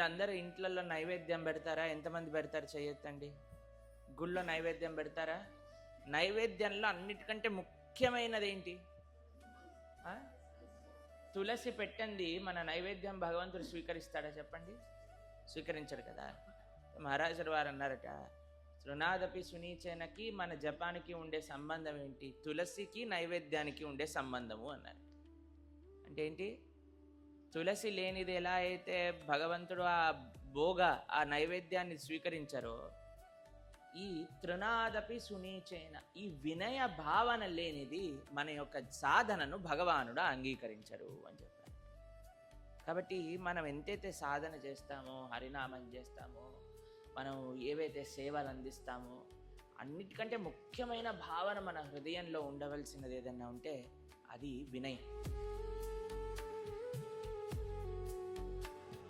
మీరందరూ ఇంట్లలో నైవేద్యం పెడతారా? ఎంతమంది పెడతారు చెయ్యొద్దండి. గుళ్ళో నైవేద్యం పెడతారా? నైవేద్యంలో అన్నిటికంటే ముఖ్యమైనది ఏంటి? తులసి పెట్టండి మన నైవేద్యం భగవంతుడు స్వీకరిస్తాడా చెప్పండి? స్వీకరించడు కదా. మహారాజుల వారు అన్నారట, తృణాదపి సునీచేనకి మన జపానికి ఉండే సంబంధం ఏంటి? తులసికి నైవేద్యానికి ఉండే సంబంధము అన్నారు. అంటే ఏంటి? తులసి లేనిది ఎలా అయితే భగవంతుడు ఆ నైవేద్యాన్ని స్వీకరించారో, ఈ తృణాదపి సునీచేన, ఈ వినయ భావన లేనిది మన యొక్క సాధనను భగవానుడు అంగీకరించరు అని చెప్పారు. కాబట్టి మనం ఎంతైతే సాధన చేస్తామో, హరినామం చేస్తామో, మనం ఏవైతే సేవలు అందిస్తామో, అన్నిటికంటే ముఖ్యమైన భావన మన హృదయంలో ఉండవలసినది ఏదన్నా ఉంటే అది వినయం.